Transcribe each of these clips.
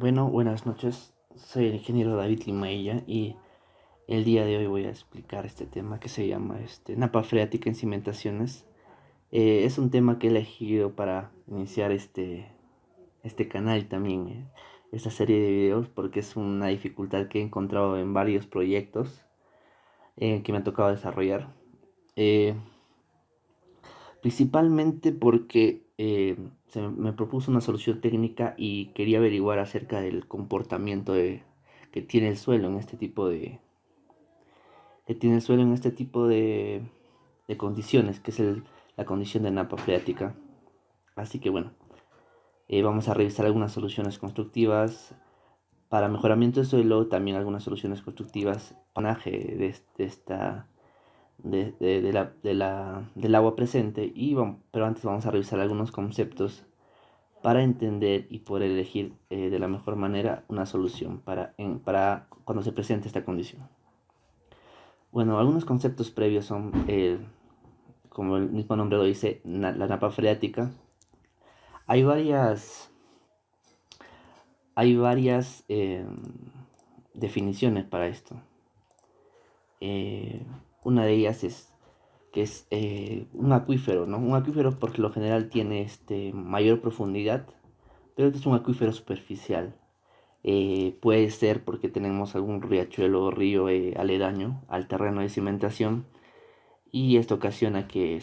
Bueno, buenas noches. Soy el ingeniero David Limailla y el día de hoy voy a explicar este tema que se llama napa freática en cimentaciones. Es un tema que he elegido para iniciar este canal y también esta serie de videos porque es una dificultad que he encontrado en varios proyectos que me ha tocado desarrollar. Eh, Principalmente porque me propuso una solución técnica y quería averiguar acerca del comportamiento que tiene el suelo en este tipo de condiciones, que es la condición de napa freática. Así que bueno, vamos a revisar algunas soluciones constructivas para mejoramiento del suelo, también algunas soluciones constructivas para drenaje de esta del agua presente pero antes vamos a revisar algunos conceptos para entender y poder elegir de la mejor manera una solución para cuando se presente esta condición. Bueno, algunos conceptos previos son, como el mismo nombre lo dice, la napa freática. Hay varias, hay varias definiciones para esto. Eh, una de ellas es que es un acuífero, ¿no? Un acuífero por lo general tiene mayor profundidad, pero este es un acuífero superficial. Puede ser porque tenemos algún riachuelo o río aledaño al terreno de cimentación y esto ocasiona que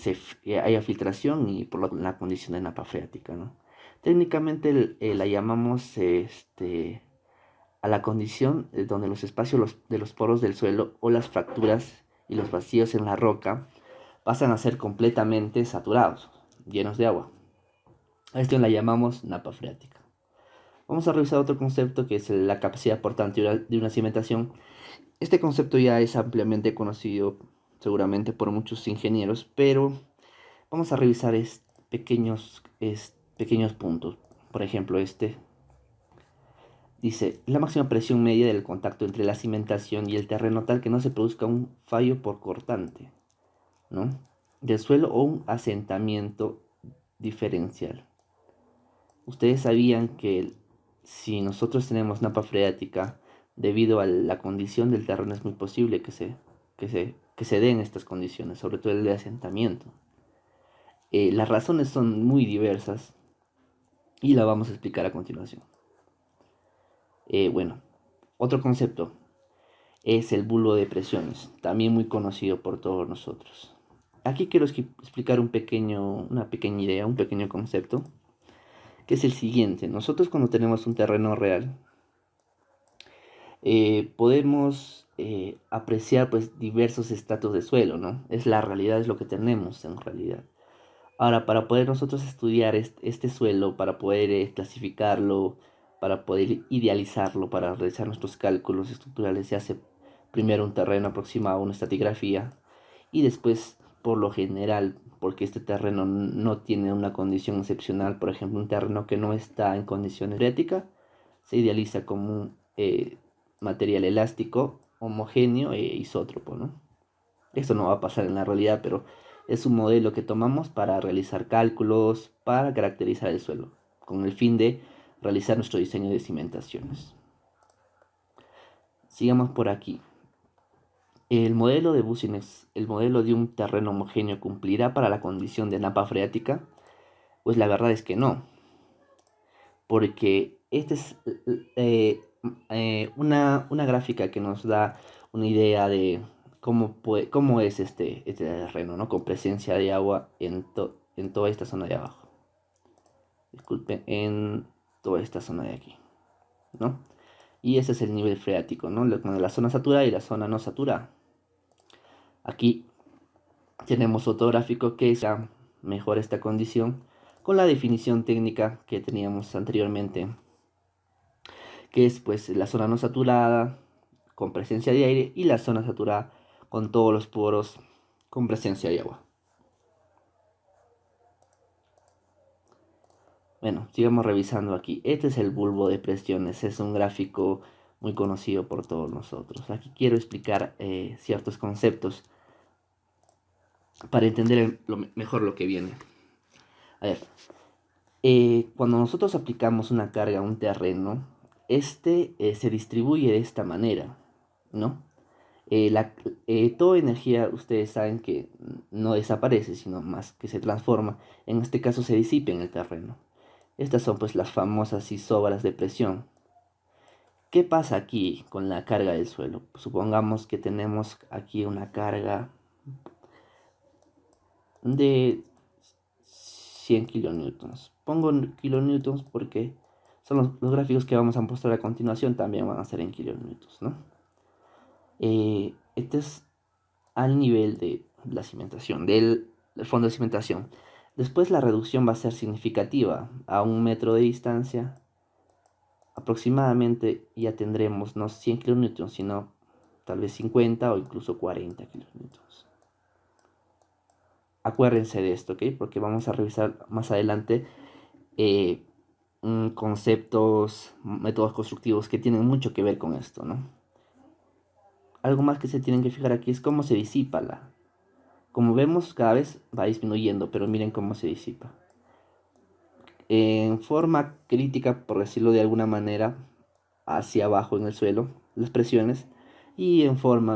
haya filtración y por la condición de napa freática, ¿no? Técnicamente la llamamos a la condición donde los espacios de los poros del suelo o las fracturas y los vacíos en la roca pasan a ser completamente saturados, llenos de agua. A esto la llamamos napa freática. Vamos a revisar otro concepto que es la capacidad portante de una cimentación. Este concepto ya es ampliamente conocido seguramente por muchos ingenieros, pero vamos a revisar pequeños puntos. Por ejemplo, dice, la máxima presión media del contacto entre la cimentación y el terreno tal que no se produzca un fallo por cortante, ¿no? Del suelo o un asentamiento diferencial. Ustedes sabían que si nosotros tenemos napa freática, debido a la condición del terreno es muy posible que se den estas condiciones, sobre todo el de asentamiento. Las razones son muy diversas y la vamos a explicar a continuación. Bueno, otro concepto es el bulo de presiones, también muy conocido por todos nosotros. Aquí quiero explicar una pequeña idea, un pequeño concepto, que es el siguiente. Nosotros cuando tenemos un terreno real, podemos apreciar pues diversos estratos de suelo, ¿no? Es la realidad, es lo que tenemos en realidad. Ahora, para poder nosotros estudiar este suelo, para poder clasificarlo, para poder idealizarlo, para realizar nuestros cálculos estructurales, se hace primero un terreno aproximado, una estratigrafía, y después, por lo general, porque este terreno no tiene una condición excepcional, por ejemplo, un terreno que no está en condiciones freáticas, se idealiza como un material elástico, homogéneo e isótropo, ¿no? Esto no va a pasar en la realidad, pero es un modelo que tomamos para realizar cálculos, para caracterizar el suelo, con el fin de realizar nuestro diseño de cimentaciones. Sigamos por aquí. El modelo de Businex, el modelo de un terreno homogéneo, ¿cumplirá para la condición de napa freática? Pues la verdad es que no, porque esta es una gráfica que nos da una idea de cómo es este terreno, ¿no? Con presencia de agua en toda esta zona de abajo. Disculpen, en toda esta zona de aquí, ¿no? Y ese es el nivel freático, ¿no? La zona saturada y la zona no saturada. Aquí tenemos otro gráfico que ya mejora esta condición con la definición técnica que teníamos anteriormente, que es pues la zona no saturada con presencia de aire y la zona saturada con todos los poros con presencia de agua. Bueno, sigamos revisando aquí. Este es el bulbo de presiones, es un gráfico muy conocido por todos nosotros. Aquí quiero explicar ciertos conceptos para entender mejor lo que viene. A ver, cuando nosotros aplicamos una carga a un terreno, se distribuye de esta manera, ¿no? Toda energía, ustedes saben que no desaparece, sino más que se transforma. En este caso se disipa en el terreno. Estas son pues las famosas isobras de presión. ¿Qué pasa aquí con la carga del suelo? Supongamos que tenemos aquí una carga de 100 kilonewtons. Pongo kilonewtons porque son los gráficos que vamos a mostrar a continuación también van a ser en kilonewtons, ¿no? Este es al nivel de la cimentación, del fondo de cimentación. Después la reducción va a ser significativa. A 1 metro de distancia, aproximadamente ya tendremos no 100 kilonewtons, sino tal vez 50 o incluso 40 kilonewtons. Acuérdense de esto, ¿ok? Porque vamos a revisar más adelante conceptos, métodos constructivos que tienen mucho que ver con esto, ¿no? Algo más que se tienen que fijar aquí es cómo se disipa la... Como vemos, cada vez va disminuyendo, pero miren cómo se disipa. En forma crítica, por decirlo de alguna manera, hacia abajo en el suelo, las presiones, y en forma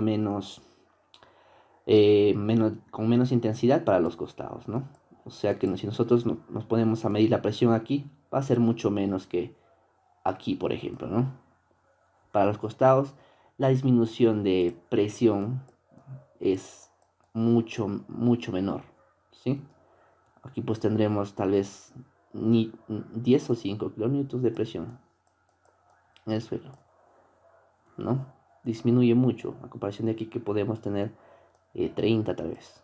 con menos intensidad para los costados, ¿no? O sea que si nosotros nos ponemos a medir la presión aquí, va a ser mucho menos que aquí, por ejemplo, ¿no? Para los costados, la disminución de presión es mucho menor, ¿sí? Aquí pues tendremos tal vez 10 o 5 kilonewtons de presión en el suelo, ¿no? Disminuye mucho a comparación de aquí que podemos tener 30 tal vez.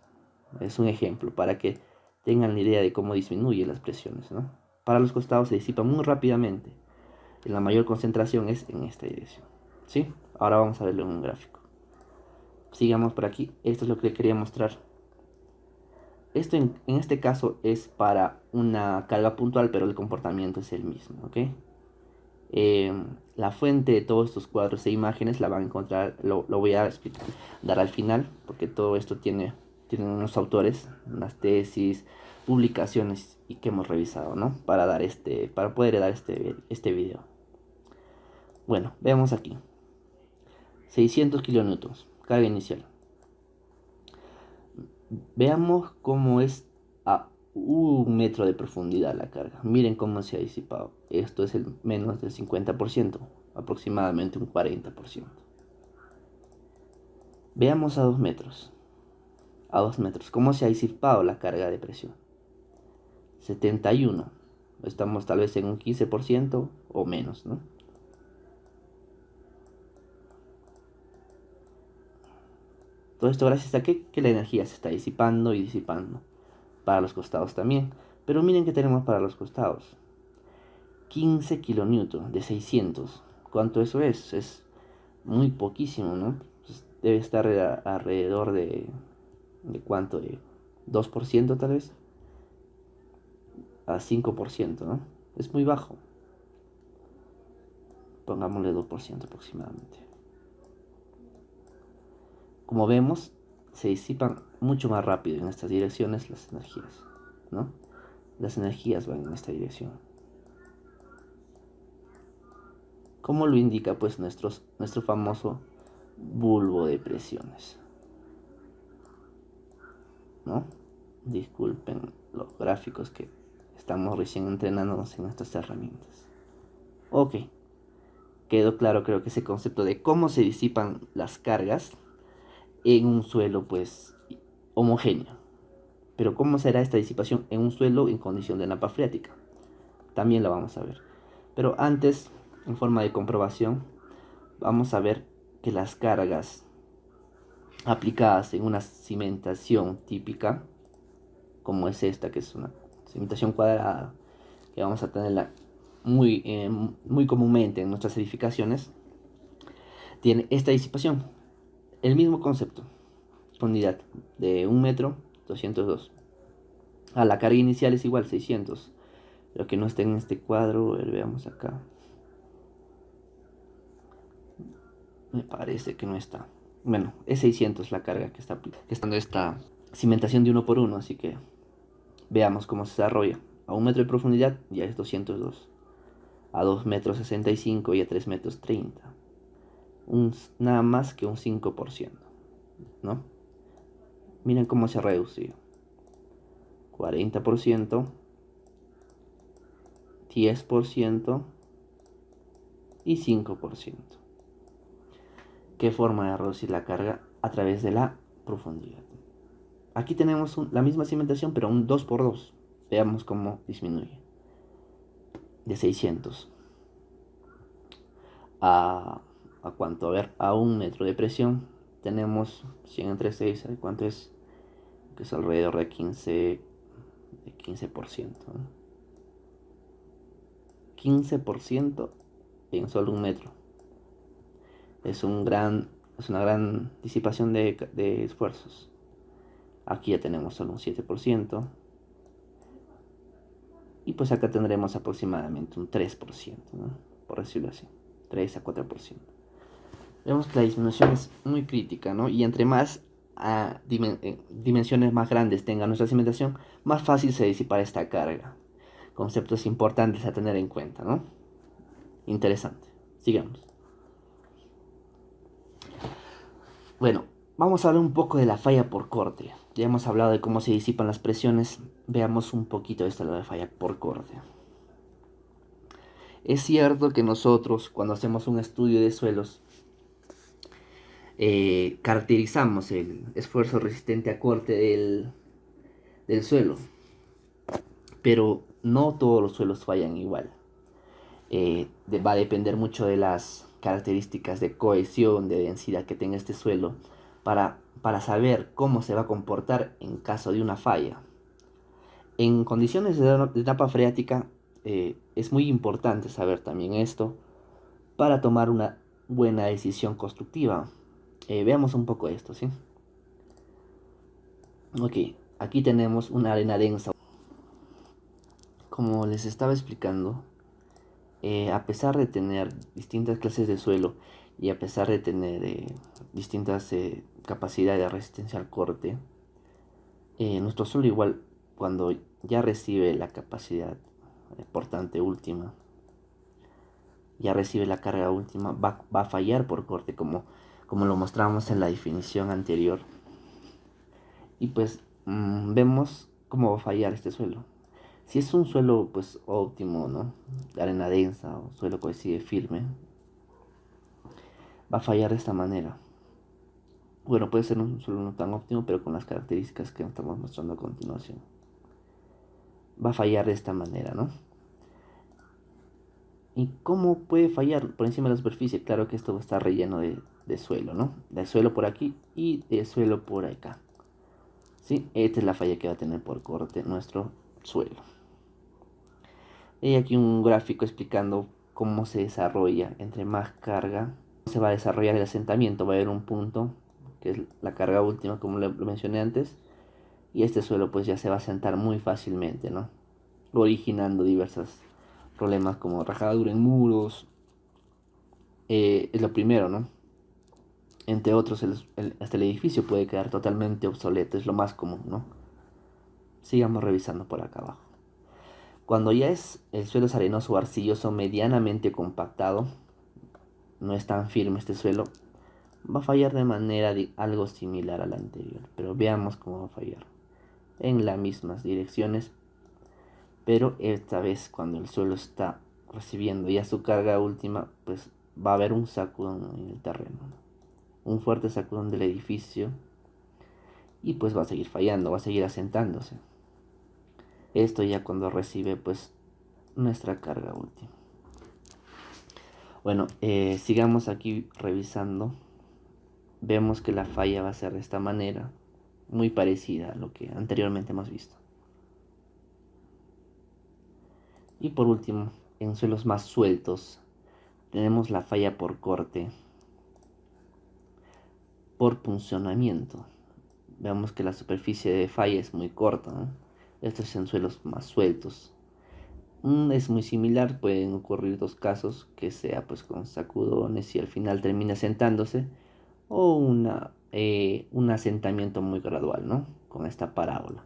Es un ejemplo para que tengan la idea de cómo disminuyen las presiones, ¿no? Para los costados se disipa muy rápidamente. La mayor concentración es en esta dirección, ¿sí? Ahora vamos a verlo en un gráfico. Sigamos por aquí. Esto es lo que quería mostrar. Esto en este caso es para una carga puntual, pero el comportamiento es el mismo, ¿ok? La fuente de todos estos cuadros e imágenes la van a encontrar, lo voy a dar al final, porque todo esto tiene unos autores, unas tesis, publicaciones y que hemos revisado, ¿no? Para poder dar este video. Bueno, veamos aquí. 600 kilonewtons, carga inicial. Veamos cómo es a 1 metro de profundidad la carga. Miren cómo se ha disipado. Esto es el menos del 50%, aproximadamente un 40%. Veamos a 2 metros. A 2 metros, cómo se ha disipado la carga de presión. 71. Estamos tal vez en un 15% o menos, ¿no? Todo esto gracias a que la energía se está disipando y disipando. Para los costados también. Pero miren que tenemos para los costados. 15 kilonewtons de 600. ¿Cuánto eso es? Es muy poquísimo, ¿no? Pues debe estar alrededor ¿de cuánto? De 2% tal vez. A 5%, ¿no? Es muy bajo. Pongámosle 2% aproximadamente. Como vemos, se disipan mucho más rápido en estas direcciones las energías, ¿no? Las energías van en esta dirección. Como lo indica pues nuestro famoso bulbo de presiones, ¿no? Disculpen los gráficos que estamos recién entrenándonos en estas herramientas. Ok, quedó claro creo que ese concepto de cómo se disipan las cargas en un suelo pues homogéneo. Pero ¿cómo será esta disipación en un suelo en condición de napa freática? También la vamos a ver. Pero antes, en forma de comprobación, vamos a ver que las cargas aplicadas en una cimentación típica, como es esta, que es una cimentación cuadrada, que vamos a tenerla muy comúnmente en nuestras edificaciones, tiene esta disipación. El mismo concepto, profundidad de 1 metro, 202. A la carga inicial es igual, 600. Lo que no está en este cuadro, veamos acá. Me parece que no está. Bueno, es 600 la carga que está en esta cimentación de 1 por 1, así que veamos cómo se desarrolla. A 1 metro de profundidad ya es 202. a 2,65 m y a 3,30 m. Nada más que un 5%, ¿no? Miren cómo se ha reducido. 40%, 10% y 5%. ¿Qué forma de reducir la carga? A través de la profundidad. Aquí tenemos la misma cimentación, pero un 2x2. Veamos cómo disminuye. De 600 a cuánto, a ver, a 1 metro de presión tenemos 100 entre 6, ¿cuánto es? Que es alrededor de 15%, ¿no? 15% en solo 1 metro. Es una gran disipación de esfuerzos. Aquí ya tenemos solo un 7%. Y pues acá tendremos aproximadamente un 3%, ¿no? Por decirlo así, 3 a 4%. Vemos que la disminución es muy crítica, ¿no? Y entre más dimensiones más grandes tenga nuestra cimentación, más fácil se disipa esta carga. Conceptos importantes a tener en cuenta, ¿no? Interesante. Sigamos. Bueno, vamos a hablar un poco de la falla por corte. Ya hemos hablado de cómo se disipan las presiones. Veamos un poquito de esta falla por corte. Es cierto que nosotros, cuando hacemos un estudio de suelos, caracterizamos el esfuerzo resistente a corte del suelo, pero no todos los suelos fallan igual. Va a depender mucho de las características de cohesión, de densidad que tenga este suelo para saber cómo se va a comportar en caso de una falla. En condiciones de etapa freática es muy importante saber también esto para tomar una buena decisión constructiva. Veamos un poco esto, ¿sí? Ok, aquí tenemos una arena densa. Como les estaba explicando, a pesar de tener distintas clases de suelo y a pesar de tener distintas capacidades de resistencia al corte, nuestro suelo igual cuando ya recibe la capacidad portante última, ya recibe la carga última, va a fallar por corte como lo mostramos en la definición anterior. Y pues vemos cómo va a fallar este suelo. Si es un suelo pues óptimo, ¿no? De arena densa o suelo cohesivo firme, va a fallar de esta manera. Bueno, puede ser un suelo no tan óptimo, pero con las características que estamos mostrando a continuación. Va a fallar de esta manera, ¿no? ¿Y cómo puede fallar por encima de la superficie? Claro que esto va a estar relleno de suelo, ¿no? De suelo por aquí y de suelo por acá. ¿Sí? Esta es la falla que va a tener por corte nuestro suelo. Hay aquí un gráfico explicando cómo se desarrolla entre más carga. Se va a desarrollar el asentamiento, va a haber un punto que es la carga última, como lo mencioné antes, y este suelo pues ya se va a asentar muy fácilmente, ¿no? Originando diversos problemas como rajadura en muros, es lo primero, ¿no? Entre otros, hasta el edificio puede quedar totalmente obsoleto, es lo más común, ¿no? Sigamos revisando por acá abajo. Cuando ya el suelo es arenoso o arcilloso medianamente compactado, no es tan firme este suelo, va a fallar de manera algo similar a la anterior, pero veamos cómo va a fallar. En las mismas direcciones, pero esta vez cuando el suelo está recibiendo ya su carga última, pues va a haber un sacudón en el terreno, un fuerte sacudón del edificio, y pues va a seguir fallando, va a seguir asentándose. Esto ya cuando recibe pues nuestra carga última. Bueno, sigamos aquí revisando. Vemos que la falla va a ser de esta manera, muy parecida a lo que anteriormente hemos visto. Y por último, en suelos más sueltos, tenemos la falla por corte, por puncionamiento. Vemos que la superficie de falla es muy corta, ¿no? Esto es en suelos más sueltos. Es muy similar, pueden ocurrir dos casos, que sea pues con sacudones y al final termina sentándose, o un asentamiento muy gradual, ¿no? Con esta parábola.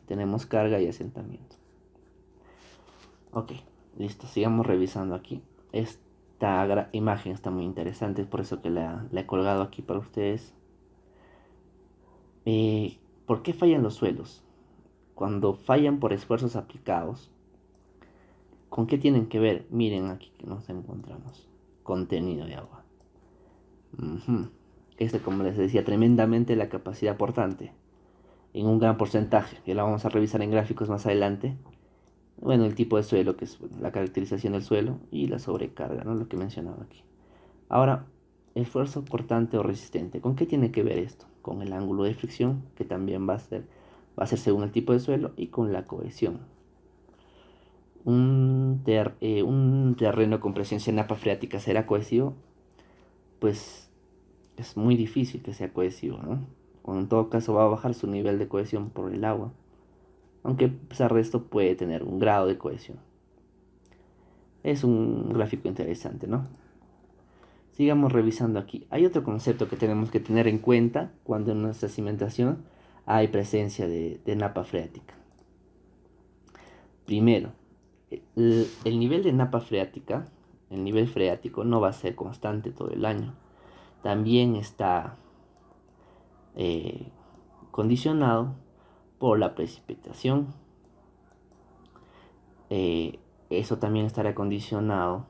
Tenemos carga y asentamiento. Ok, Listo, sigamos revisando aquí. Esta imagen está muy interesante, es por eso que la he colgado aquí para ustedes. ¿Por qué fallan los suelos? Cuando fallan por esfuerzos aplicados, ¿con qué tienen que ver? Miren aquí que nos encontramos. Contenido de agua. Este, como les decía, tremendamente la capacidad portante. En un gran porcentaje, que la vamos a revisar en gráficos más adelante. Bueno, el tipo de suelo, que es la caracterización del suelo, y la sobrecarga, ¿no? Lo que mencionaba aquí. Ahora, esfuerzo cortante o resistente. ¿Con qué tiene que ver esto? Con el ángulo de fricción, que también va a ser según el tipo de suelo, y con la cohesión. Un terreno con presencia de napa freática será cohesivo, pues es muy difícil que sea cohesivo, ¿no? O en todo caso va a bajar su nivel de cohesión por el agua, aunque a pesar de esto puede tener un grado de cohesión. Es un gráfico interesante, ¿no? Sigamos revisando aquí. Hay otro concepto que tenemos que tener en cuenta cuando en nuestra cimentación hay presencia de napa freática. Primero, el nivel de napa freática, el nivel freático no va a ser constante todo el año. También está condicionado por la precipitación. Eso también estará condicionado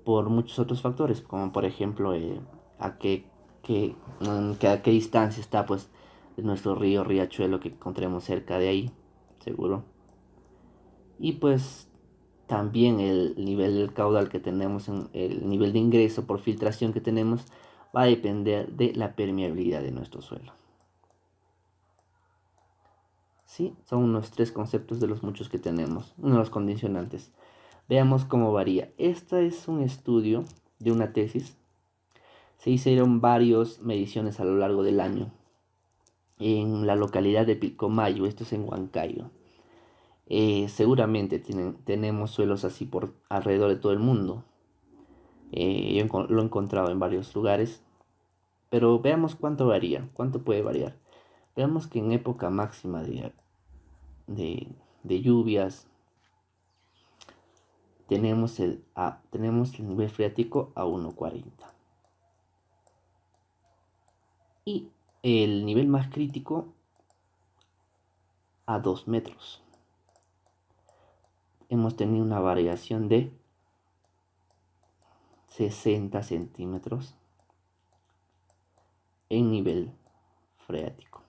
por muchos otros factores, como por ejemplo a a qué distancia está pues de nuestro río, riachuelo que encontremos cerca de ahí, seguro. Y pues también el nivel del caudal que tenemos, el nivel de ingreso por filtración que tenemos, va a depender de la permeabilidad de nuestro suelo. Sí, son unos 3 conceptos de los muchos que tenemos, uno de los condicionantes. Veamos cómo varía. Este es un estudio de una tesis. Se hicieron varias mediciones a lo largo del año en la localidad de Pilcomayo, esto es en Huancayo. Seguramente tenemos suelos así por alrededor de todo el mundo. Yo lo he encontrado en varios lugares, pero veamos cuánto varía, cuánto puede variar. Veamos que en época máxima de lluvias tenemos el nivel freático a 1,40 y el nivel más crítico a 2 metros. Hemos tenido una variación de 60 centímetros en nivel freático.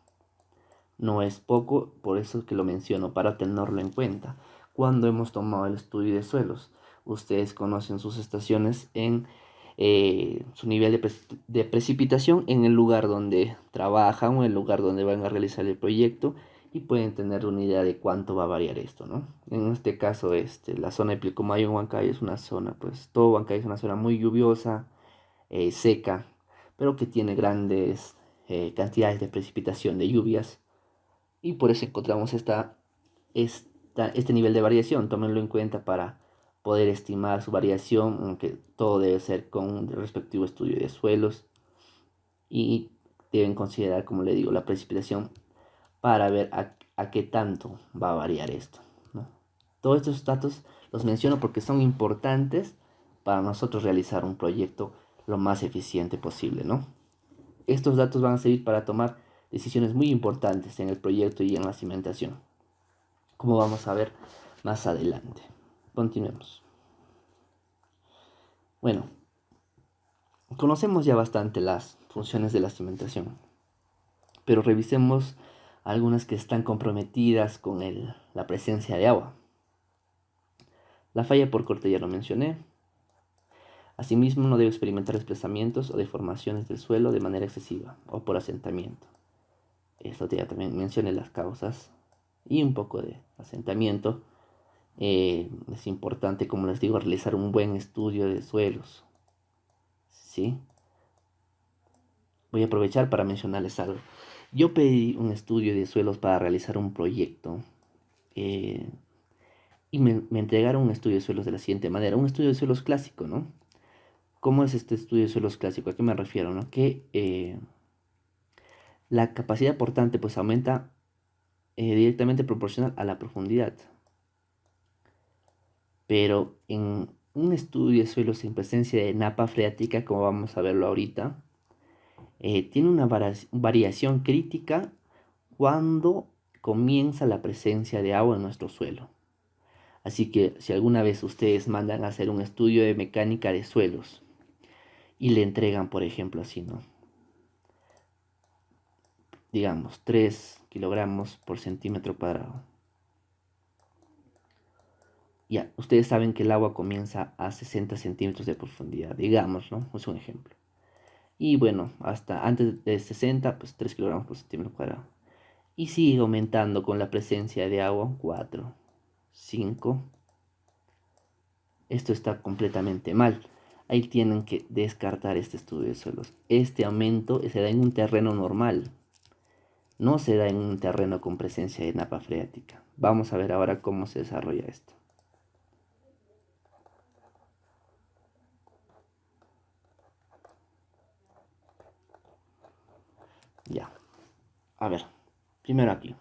No es poco, por eso es que lo menciono, para tenerlo en cuenta. Cuando hemos tomado el estudio de suelos, ustedes conocen sus estaciones en su nivel de precipitación en el lugar donde trabajan o en el lugar donde van a realizar el proyecto y pueden tener una idea de cuánto va a variar esto, ¿no? En este caso, la zona de Pilcomayo en Huancayo es una zona, pues todo Huancayo es una zona muy lluviosa, seca, pero que tiene grandes cantidades de precipitación, de lluvias, y por eso encontramos este nivel de variación. Tómenlo en cuenta para poder estimar su variación, aunque todo debe ser con un respectivo estudio de suelos, y deben considerar, como le digo, la precipitación para ver a qué tanto va a variar esto, ¿no? Todos estos datos los menciono porque son importantes para nosotros realizar un proyecto lo más eficiente posible, ¿no? Estos datos van a servir para tomar decisiones muy importantes en el proyecto y en la cimentación, como vamos a ver más adelante. Continuemos. Bueno, conocemos ya bastante las funciones de la cimentación, pero revisemos algunas que están comprometidas con la presencia de agua. La falla por corte ya lo mencioné. Asimismo, no debe experimentar desplazamientos o deformaciones del suelo de manera excesiva o por asentamiento. Esto ya también mencioné las causas y un poco de asentamiento. Es importante, como les digo, realizar un buen estudio de suelos. ¿Sí? Voy a aprovechar para mencionarles algo. Yo pedí un estudio de suelos para realizar un proyecto y me entregaron un estudio de suelos de la siguiente manera. Un estudio de suelos clásico, ¿no? ¿Cómo es este estudio de suelos clásico? ¿A qué me refiero? ¿No? Que la capacidad portante pues aumenta directamente proporcional a la profundidad. Pero en un estudio de suelos en presencia de napa freática, como vamos a verlo ahorita, tiene una variación crítica cuando comienza la presencia de agua en nuestro suelo. Así que si alguna vez ustedes mandan a hacer un estudio de mecánica de suelos y le entregan, por ejemplo, así, ¿no? Digamos, 3 kilogramos por centímetro cuadrado. Ya, ustedes saben que el agua comienza a 60 centímetros de profundidad, digamos, ¿no? Es un ejemplo. Y bueno, hasta antes de 60, pues 3 kilogramos por centímetro cuadrado. Y sigue aumentando con la presencia de agua, 4, 5. Esto está completamente mal. Ahí tienen que descartar este estudio de suelos. Este aumento se da en un terreno normal, no se da en un terreno con presencia de napa freática. Vamos a ver ahora cómo se desarrolla esto. Ya, a ver, primero aquí.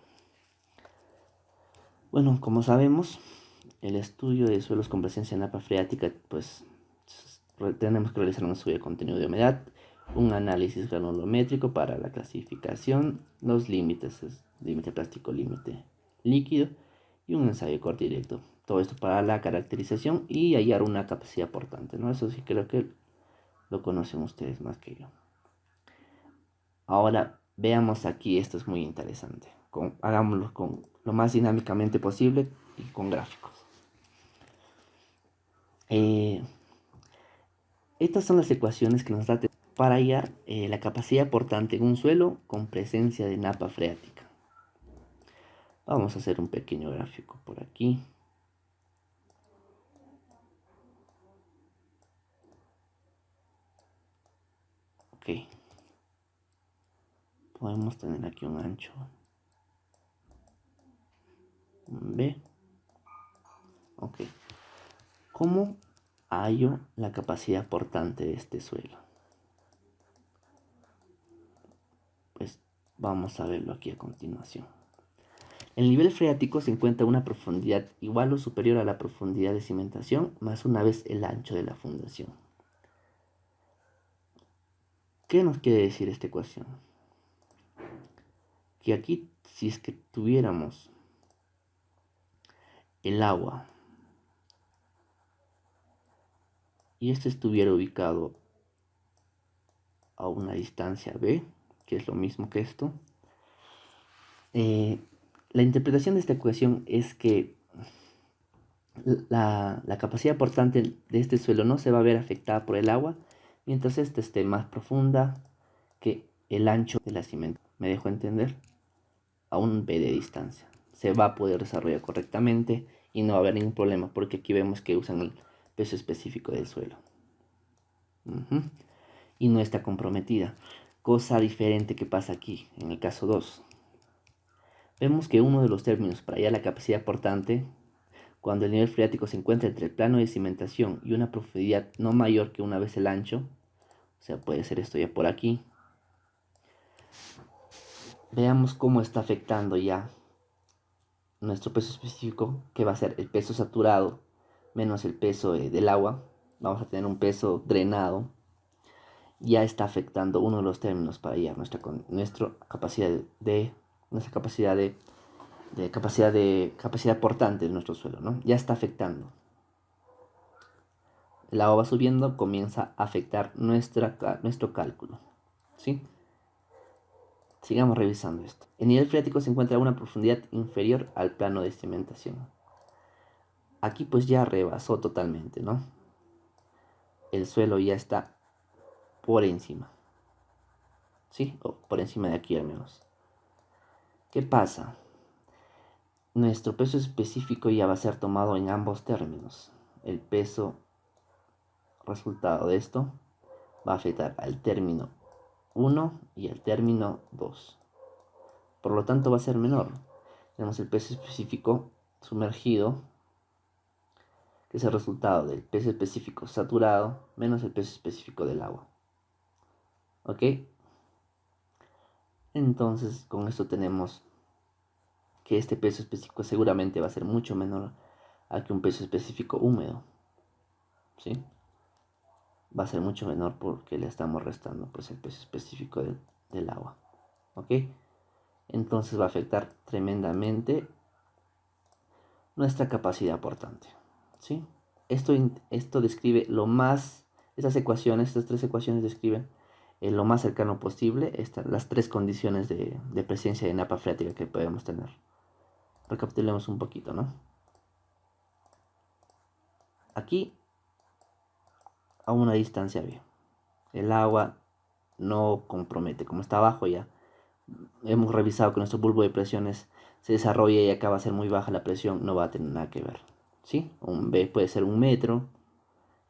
Bueno, como sabemos, el estudio de suelos con presencia de napa freática, pues tenemos que realizar un estudio de contenido de humedad, un análisis granulométrico para la clasificación, los límites, límite plástico, límite líquido, y un ensayo corto y directo. Todo esto para la caracterización y hallar una capacidad portante, ¿no? Eso sí creo que lo conocen ustedes más que yo. Ahora veamos aquí, esto es muy interesante. Hagámoslo con lo más dinámicamente posible y con gráficos. Estas son las ecuaciones que nos da para hallar la capacidad portante en un suelo con presencia de napa freática. Vamos a hacer un pequeño gráfico por aquí. Ok. Podemos tener aquí un ancho B. Ok. ¿Cómo hallo la capacidad portante de este suelo? Pues vamos a verlo aquí a continuación. El nivel freático se encuentra a una profundidad igual o superior a la profundidad de cimentación más una vez el ancho de la fundación. ¿Qué nos quiere decir esta ecuación? Que aquí, si es que tuviéramos el agua y este estuviera ubicado a una distancia B, que es lo mismo que esto, la interpretación de esta ecuación es que la capacidad portante de este suelo no se va a ver afectada por el agua mientras ésta esté más profunda que el ancho de la cimenta. ¿Me dejo entender? A un B de distancia. Se va a poder desarrollar correctamente y no va a haber ningún problema porque aquí vemos que usan el peso específico del suelo. Y no está comprometida. Cosa diferente que pasa aquí, en el caso 2. Vemos que uno de los términos para hallar la capacidad portante, cuando el nivel freático se encuentra entre el plano de cimentación y una profundidad no mayor que una vez el ancho, o sea, puede ser esto ya por aquí. Veamos cómo está afectando ya nuestro peso específico, que va a ser el peso saturado menos el peso del agua. Vamos a tener un peso drenado. Ya está afectando uno de los términos para hallar nuestra capacidad capacidad portante de nuestro suelo, ¿no? Ya está afectando. El agua va subiendo, comienza a afectar nuestro cálculo, ¿sí? Sigamos revisando esto. El nivel freático se encuentra a una profundidad inferior al plano de cimentación. Aquí pues ya rebasó totalmente, ¿no? El suelo ya está por encima, ¿sí? O por encima de aquí al menos. ¿Qué pasa? Nuestro peso específico ya va a ser tomado en ambos términos. El peso resultado de esto va a afectar al término 1 y al término 2. Por lo tanto va a ser menor. Tenemos el peso específico sumergido, que es el resultado del peso específico saturado menos el peso específico del agua. ¿Ok? Entonces con esto tenemos que este peso específico seguramente va a ser mucho menor a que un peso específico húmedo, ¿sí? Va a ser mucho menor porque le estamos restando pues el peso específico del agua, ¿ok? Entonces va a afectar tremendamente nuestra capacidad portante, ¿sí? Esto describe lo más, estas tres ecuaciones describen lo más cercano posible las tres condiciones de presencia de napa freática que podemos tener. Recapitulemos un poquito, ¿no? Aquí, a una distancia B, el agua no compromete, como está abajo ya. Hemos revisado que nuestro bulbo de presiones se desarrolla y acaba a ser muy baja la presión, no va a tener nada que ver, ¿sí? Un B puede ser 1 metro,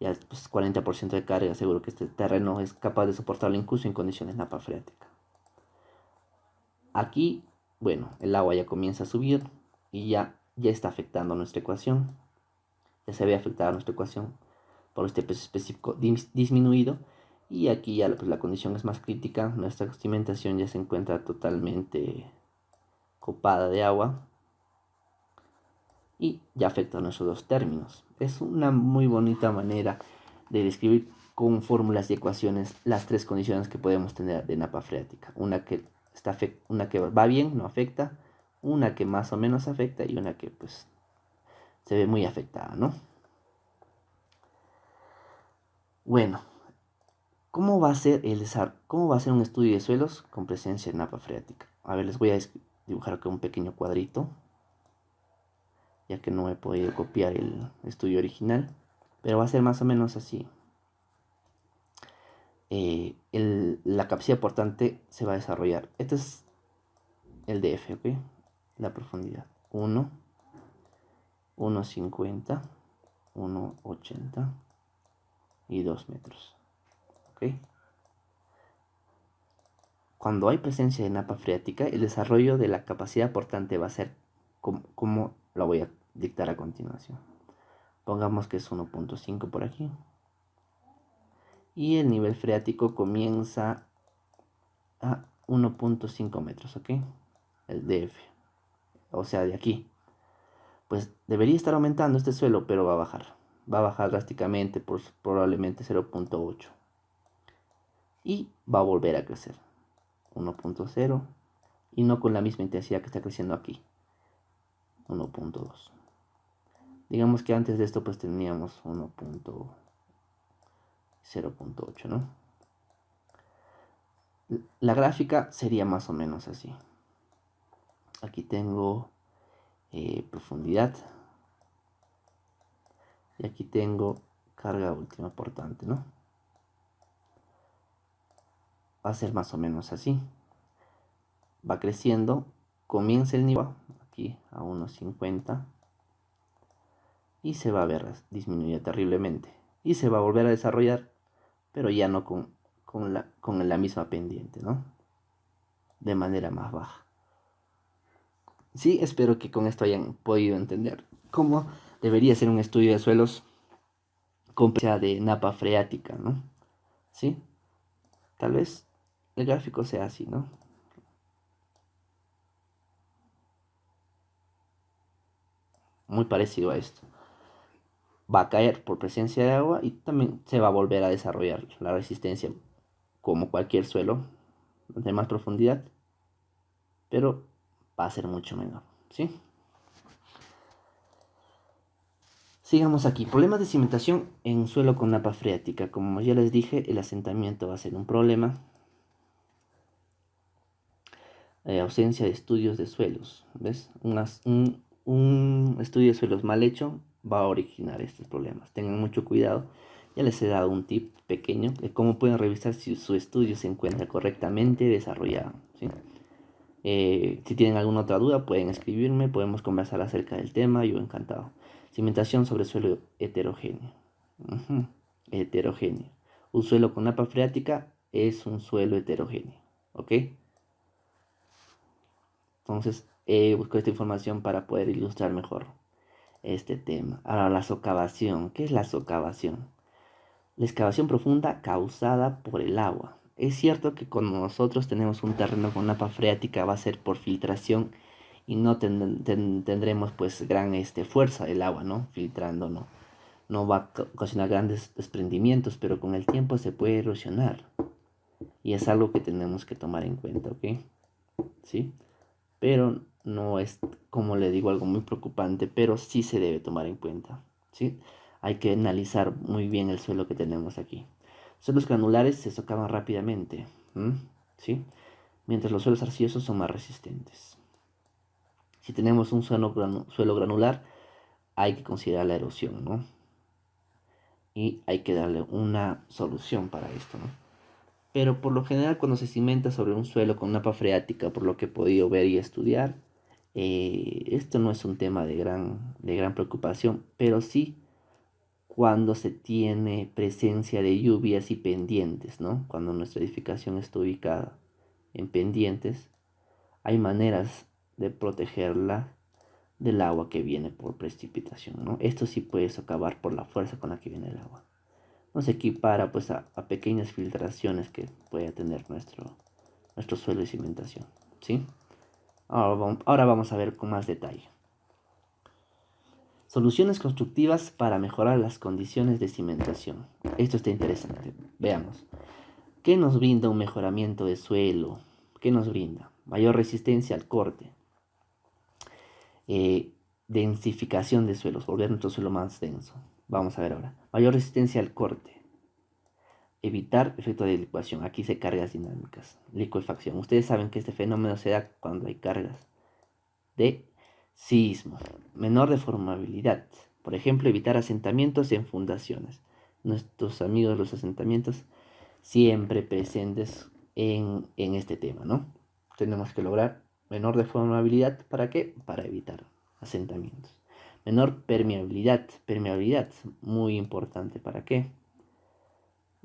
ya pues 40% de carga, seguro que este terreno es capaz de soportarlo incluso en condiciones napa freática. Aquí, bueno, el agua ya comienza a subir y ya está afectando nuestra ecuación, ya se ve afectada nuestra ecuación por este peso específico disminuido. Y aquí ya pues, la condición es más crítica, nuestra cimentación ya se encuentra totalmente copada de agua y ya afecta a nuestros dos términos. Es una muy bonita manera de describir con fórmulas y ecuaciones las tres condiciones que podemos tener de napa freática. Una que va bien, no afecta, una que más o menos afecta y una que pues se ve muy afectada, ¿no? Bueno, ¿cómo va a ser un estudio de suelos con presencia de napa freática? A ver, les voy a dibujar acá un pequeño cuadrito, ya que no he podido copiar el estudio original, pero va a ser más o menos así. La capacidad portante se va a desarrollar. Este es el DF, ¿ok? La profundidad. 1, 1,50, 1,80 y 2 metros, ¿ok? Cuando hay presencia de napa freática, el desarrollo de la capacidad portante va a ser como lo voy a dictar a continuación. Pongamos que es 1,5 por aquí. Y el nivel freático comienza a 1,5 metros, ¿ok? El DF. O sea, de aquí. Pues debería estar aumentando este suelo, pero va a bajar. Va a bajar drásticamente, por probablemente 0,8. Y va a volver a crecer. 1,0 y no con la misma intensidad que está creciendo aquí. 1,2. Digamos que antes de esto pues teníamos 0,8, ¿no? La gráfica sería más o menos así. Aquí tengo profundidad y aquí tengo carga última portante, ¿no? Va a ser más o menos así. Va creciendo, comienza el nivel aquí a 1,50 y se va a ver disminuir terriblemente y se va a volver a desarrollar, pero ya no con la misma pendiente, ¿no? De manera más baja. Sí, espero que con esto hayan podido entender cómo debería ser un estudio de suelos con presencia de napa freática, ¿no? ¿Sí? Tal vez el gráfico sea así, ¿no? Muy parecido a esto. Va a caer por presencia de agua y también se va a volver a desarrollar la resistencia como cualquier suelo de más profundidad, pero va a ser mucho menor, ¿sí? Sigamos aquí. Problemas de cimentación en suelo con napa freática. Como ya les dije, el asentamiento va a ser un problema. Ausencia de estudios de suelos. ¿Ves? Un estudio de suelos mal hecho va a originar estos problemas. Tengan mucho cuidado. Ya les he dado un tip pequeño de cómo pueden revisar si su estudio se encuentra correctamente desarrollado, ¿sí? Si tienen alguna otra duda pueden escribirme, podemos conversar acerca del tema, yo encantado. Cimentación sobre suelo heterogéneo. Heterogéneo. Un suelo con napa freática es un suelo heterogéneo, ¿ok? Entonces busco esta información para poder ilustrar mejor este tema. Ahora, la socavación. ¿Qué es la socavación? La excavación profunda causada por el agua. Es cierto que cuando nosotros tenemos un terreno con napa freática va a ser por filtración y no tendremos pues gran fuerza del agua, ¿no? Filtrando, ¿no? No va a ocasionar grandes desprendimientos, pero con el tiempo se puede erosionar. Y es algo que tenemos que tomar en cuenta, ¿ok? ¿Sí? Pero no es, como le digo, algo muy preocupante, pero sí se debe tomar en cuenta, ¿sí? Hay que analizar muy bien el suelo que tenemos aquí. Suelos granulares se socavan rápidamente, ¿sí? Mientras los suelos arcillosos son más resistentes. Si tenemos un suelo granular, hay que considerar la erosión, ¿no? Y hay que darle una solución para esto, ¿no? Pero por lo general cuando se cimenta sobre un suelo con napa freática, por lo que he podido ver y estudiar, esto no es un tema de gran preocupación, pero sí cuando se tiene presencia de lluvias y pendientes, ¿no? Cuando nuestra edificación está ubicada en pendientes, hay maneras de protegerla del agua que viene por precipitación, ¿no? Esto sí puede socavar por la fuerza con la que viene el agua. No se equipara pues a pequeñas filtraciones que pueda tener nuestro suelo de cimentación, ¿sí? Ahora vamos a ver con más detalle. Soluciones constructivas para mejorar las condiciones de cimentación. Esto está interesante. Veamos. ¿Qué nos brinda un mejoramiento de suelo? ¿Qué nos brinda? Mayor resistencia al corte. Densificación de suelos, volver nuestro suelo más denso. Vamos a ver ahora. Mayor resistencia al corte. Evitar efecto de licuación. Aquí se cargas dinámicas. Licuefacción. Ustedes saben que este fenómeno se da cuando hay cargas de sismo. Menor deformabilidad. Por ejemplo, evitar asentamientos en fundaciones. Nuestros amigos los asentamientos siempre presentes en este tema, ¿no? Tenemos que lograr menor deformabilidad. ¿Para qué? Para evitar asentamientos. Menor permeabilidad. Permeabilidad, muy importante. ¿Para qué?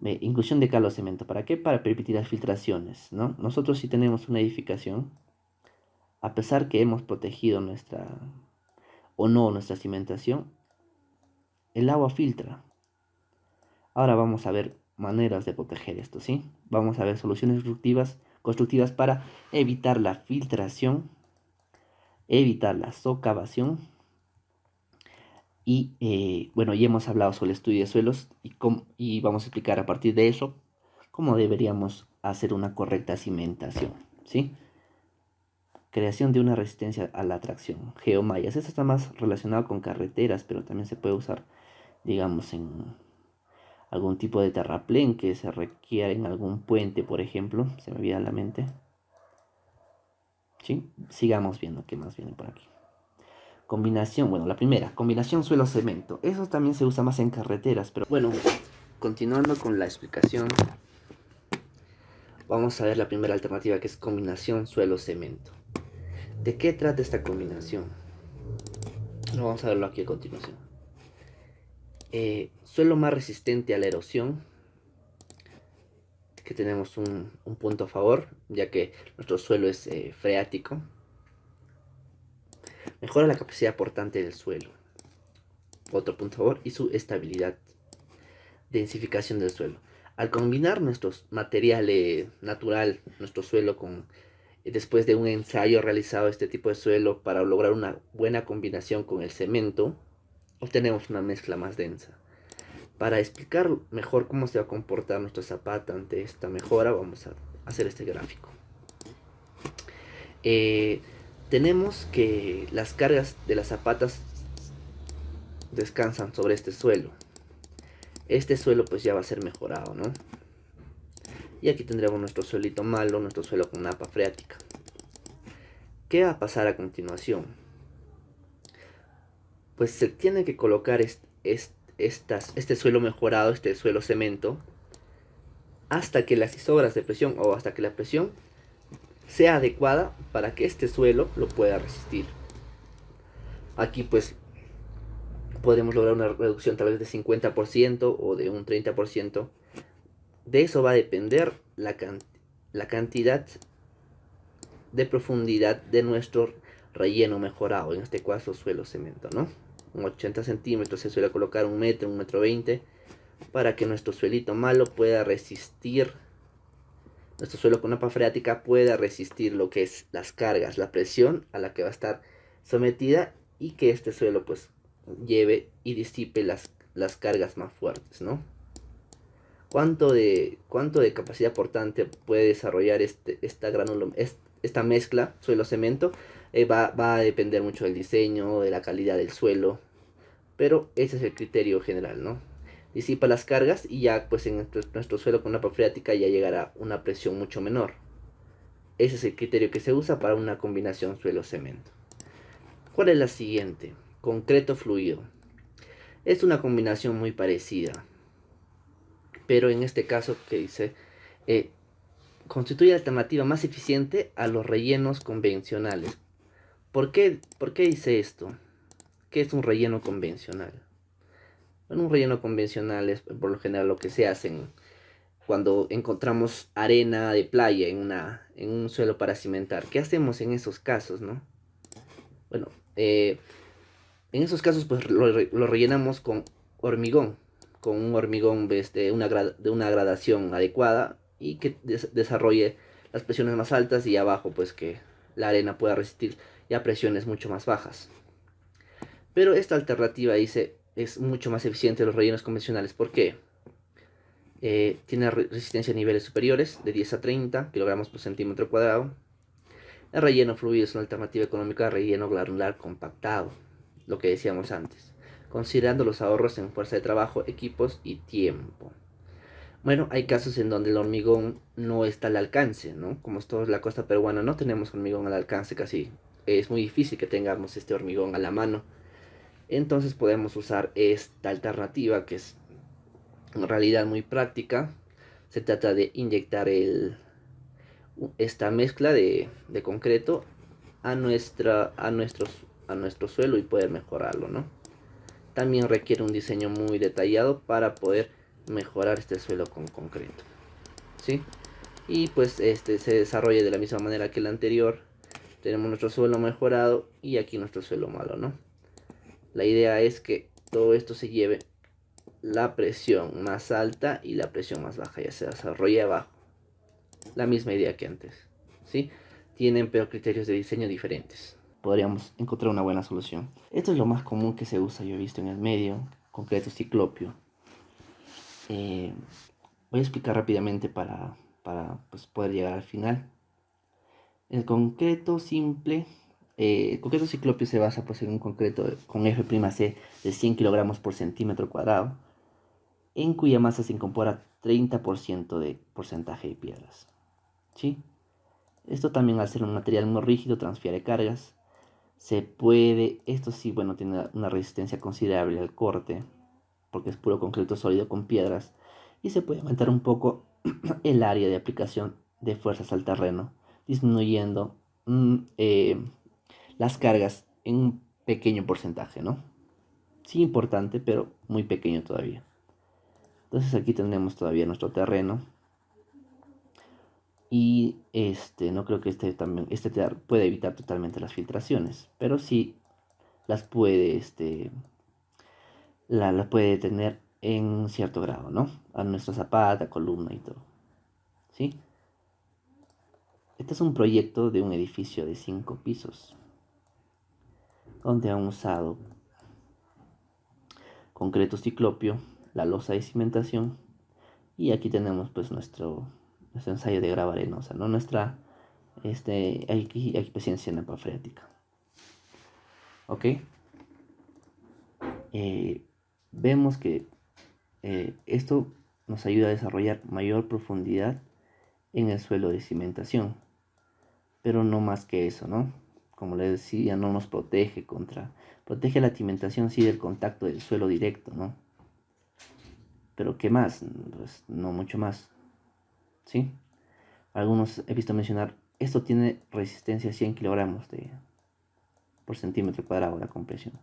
Inclusión de cal o cemento. ¿Para qué? Para permitir las filtraciones, ¿no? Nosotros si tenemos una edificación, a pesar que hemos protegido nuestra cimentación, el agua filtra. Ahora vamos a ver maneras de proteger esto, ¿sí? Vamos a ver soluciones constructivas para evitar la filtración, evitar la socavación. Y bueno, ya hemos hablado sobre el estudio de suelos y vamos a explicar a partir de eso cómo deberíamos hacer una correcta cimentación, ¿sí? Creación de una resistencia a la tracción. Geomallas. Esto está más relacionado con carreteras, pero también se puede usar, digamos, en algún tipo de terraplén que se requiera en algún puente, por ejemplo. Se me viene a la mente. ¿Sí? Sigamos viendo qué más viene por aquí. Combinación, bueno, la primera, combinación suelo-cemento. Eso también se usa más en carreteras, pero bueno, continuando con la explicación, vamos a ver la primera alternativa que es combinación suelo-cemento. ¿De qué trata esta combinación? Vamos a verlo aquí a continuación. Suelo más resistente a la erosión, que tenemos un punto a favor, ya que nuestro suelo es freático. Mejora la capacidad portante del suelo, otro punto a favor, y su estabilidad. Densificación del suelo. Al combinar nuestro material natural, nuestro suelo, después de un ensayo realizado este tipo de suelo para lograr una buena combinación con el cemento, obtenemos una mezcla más densa. Para explicar mejor cómo se va a comportar nuestra zapata ante esta mejora, vamos a hacer este gráfico. Tenemos que las cargas de las zapatas descansan sobre este suelo. Este suelo pues ya va a ser mejorado, ¿no? Y aquí tendremos nuestro suelito malo, nuestro suelo con napa freática. ¿Qué va a pasar a continuación? Pues se tiene que colocar este suelo mejorado, este suelo cemento, hasta que las isobras de presión o hasta que la presión sea adecuada para que este suelo lo pueda resistir. Aquí pues podemos lograr una reducción tal vez de 50% o de un 30%. De eso va a depender la cantidad de profundidad de nuestro relleno mejorado, en este caso suelo cemento, ¿no? Un 80 centímetros se suele colocar 1 metro, 1,20 m, para que nuestro suelito malo pueda resistir nuestro suelo con napa freática pueda resistir lo que es las cargas, la presión a la que va a estar sometida, y que este suelo pues lleve y disipe las cargas más fuertes, ¿no? ¿Cuánto de capacidad portante puede desarrollar esta mezcla suelo-cemento? Va a depender mucho del diseño, de la calidad del suelo, pero ese es el criterio general, ¿no? Disipa las cargas y ya pues en nuestro suelo con napa freática ya llegará una presión mucho menor. Ese es el criterio que se usa para una combinación suelo-cemento. ¿Cuál es la siguiente? Concreto fluido. Es una combinación muy parecida, pero en este caso que dice, eh, constituye la alternativa más eficiente a los rellenos convencionales. ¿Por qué dice esto? ¿Qué es un relleno convencional? Bueno, un relleno convencional es por lo general lo que se hace cuando encontramos arena de playa en un suelo para cimentar. ¿Qué hacemos en esos casos, no? Bueno, en esos casos pues lo rellenamos hormigón, con un hormigón de una gradación adecuada y que desarrolle las presiones más altas, y abajo pues que la arena pueda resistir ya presiones mucho más bajas. Pero esta alternativa dice es mucho más eficiente de los rellenos convencionales. ¿Por qué? Tiene resistencia a niveles superiores de 10 a 30 kilogramos por centímetro cuadrado. El relleno fluido es una alternativa económica al relleno granular compactado, lo que decíamos antes, considerando los ahorros en fuerza de trabajo, equipos y tiempo. Bueno, hay casos en donde el hormigón no está al alcance, ¿no? Como es toda la costa peruana, no tenemos hormigón al alcance casi. Es muy difícil que tengamos este hormigón a la mano. Entonces podemos usar esta alternativa que es en realidad muy práctica. Se trata de inyectar esta mezcla de concreto a nuestro suelo y poder mejorarlo, ¿no? También requiere un diseño muy detallado para poder mejorar este suelo con concreto, ¿sí? Y pues este se desarrolla de la misma manera que el anterior. Tenemos nuestro suelo mejorado y aquí nuestro suelo malo, ¿no? La idea es que todo esto se lleve la presión más alta y la presión más baja, ya se desarrolla abajo. La misma idea que antes, ¿sí? Tienen pero criterios de diseño diferentes. Podríamos encontrar una buena solución. Esto es lo más común que se usa, yo he visto en el medio, concreto ciclopio. Voy a explicar rápidamente para pues, poder llegar al final. El concreto simple, el concreto ciclopio se basa pues, en un concreto con F'C de 100 kilogramos por centímetro cuadrado, en cuya masa se incorpora 30% de porcentaje de piedras, ¿sí? Esto también, al ser un material muy rígido, transfiere cargas. Esto sí, bueno, tiene una resistencia considerable al corte, porque es puro concreto sólido con piedras, y se puede aumentar un poco el área de aplicación de fuerzas al terreno, disminuyendo las cargas en un pequeño porcentaje, ¿no? Sí importante, pero muy pequeño todavía. Entonces aquí tenemos todavía nuestro terreno. Y no creo que este puede evitar totalmente las filtraciones, pero sí las puede, la puede tener en cierto grado, ¿no? A nuestra zapata, columna y todo, ¿sí? Este es un proyecto de un edificio de 5 pisos, donde han usado concreto ciclopio, la losa de cimentación, y aquí tenemos pues nuestro ensayo de grava arenosa, ¿no? Aquí presencia napa freática. ¿Ok? Vemos que esto nos ayuda a desarrollar mayor profundidad en el suelo de cimentación, pero no más que eso, ¿no? Como les decía, no nos protege la cimentación sí del contacto del suelo directo, ¿no? Pero ¿qué más? Pues no mucho más, ¿sí? Algunos he visto mencionar, esto tiene resistencia a 100 kilogramos por centímetro cuadrado la compresión.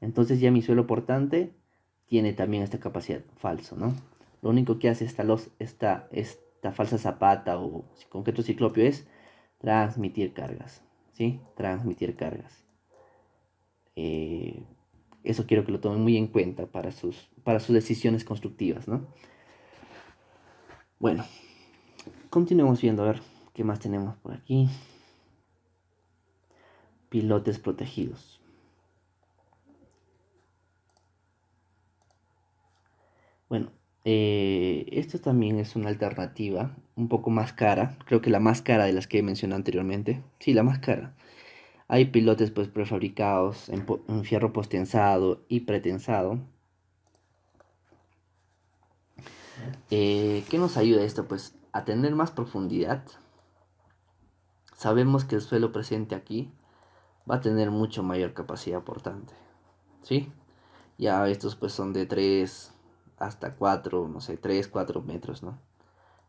Entonces ya mi suelo portante tiene también esta capacidad. Falso, ¿no? Lo único que hace esta falsa zapata o concreto ciclopio es transmitir cargas, ¿sí? Transmitir cargas. Eso quiero que lo tomen muy en cuenta para sus decisiones constructivas, ¿no? Bueno, Continuemos viendo a ver qué más tenemos por aquí. Pilotes protegidos. Bueno, esto también es una alternativa un poco más cara. Creo que la más cara de las que he mencionado anteriormente. Sí, la más cara. Hay pilotes pues prefabricados en fierro postensado y pretensado. ¿Qué nos ayuda esto? Pues a tener más profundidad. Sabemos que el suelo presente aquí va a tener mucho mayor capacidad portante. ¿Sí? Ya estos pues son de 3 hasta 4, no sé, 3 4 metros, ¿no?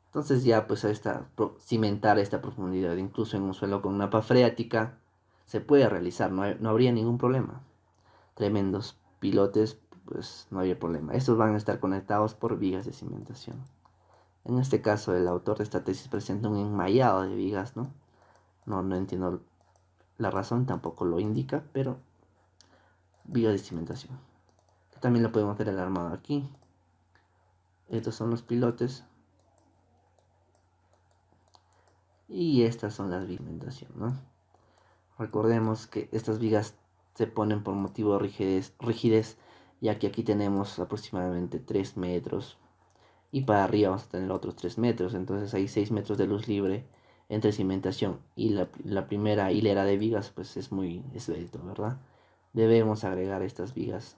Entonces ya pues cimentar esta profundidad, incluso en un suelo con napa freática, se puede realizar, no habría ningún problema. Tremendos pilotes, pues no habría problema. Estos van a estar conectados por vigas de cimentación. En este caso el autor de esta tesis presenta un enmayado de vigas, ¿no? No entiendo la razón, tampoco lo indica, pero vigas de cimentación. También lo podemos ver el armado aquí. Estos son los pilotes. Y estas son las vigas de cimentación, ¿no? Recordemos que estas vigas se ponen por motivo de rigidez, ya que aquí tenemos aproximadamente 3 metros y para arriba vamos a tener otros 3 metros, entonces hay 6 metros de luz libre entre cimentación y la primera hilera de vigas pues es muy esbelto, ¿verdad? Debemos agregar estas vigas.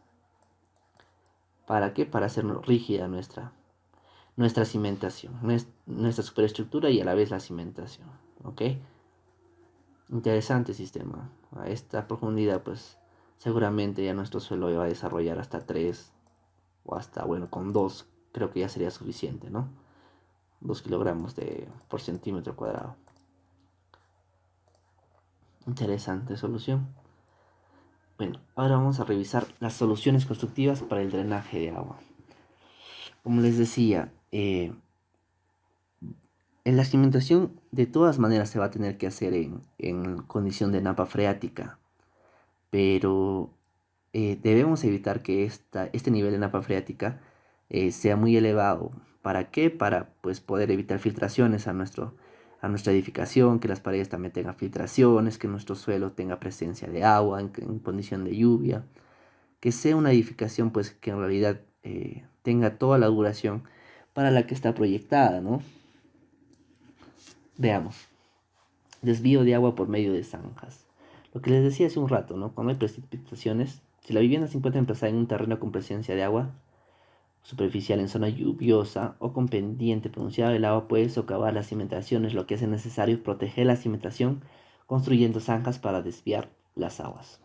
¿Para qué? Para hacer rígida nuestra cimentación, nuestra superestructura y a la vez la cimentación, ¿ok? Interesante sistema. A esta profundidad pues seguramente ya nuestro suelo va a desarrollar hasta 3 o hasta, bueno, con 2 creo que ya sería suficiente, ¿no? 2 kilogramos por centímetro cuadrado. Interesante solución. Bueno, ahora vamos a revisar las soluciones constructivas para el drenaje de agua. Como les decía, en la cimentación de todas maneras se va a tener que hacer en condición de napa freática, pero debemos evitar que este nivel de napa freática sea muy elevado. ¿Para qué? Para pues, poder evitar filtraciones a nuestra edificación, que las paredes también tengan filtraciones, que nuestro suelo tenga presencia de agua en condición de lluvia, que sea una edificación pues, que en realidad tenga toda la duración para la que está proyectada, ¿no? Veamos. Desvío de agua por medio de zanjas. Lo que les decía hace un rato, ¿no? Cuando hay precipitaciones, si la vivienda se encuentra emplazada en un terreno con presencia de agua superficial en zona lluviosa o con pendiente pronunciada, el agua puede socavar las cimentaciones, lo que hace necesario proteger la cimentación construyendo zanjas para desviar las aguas.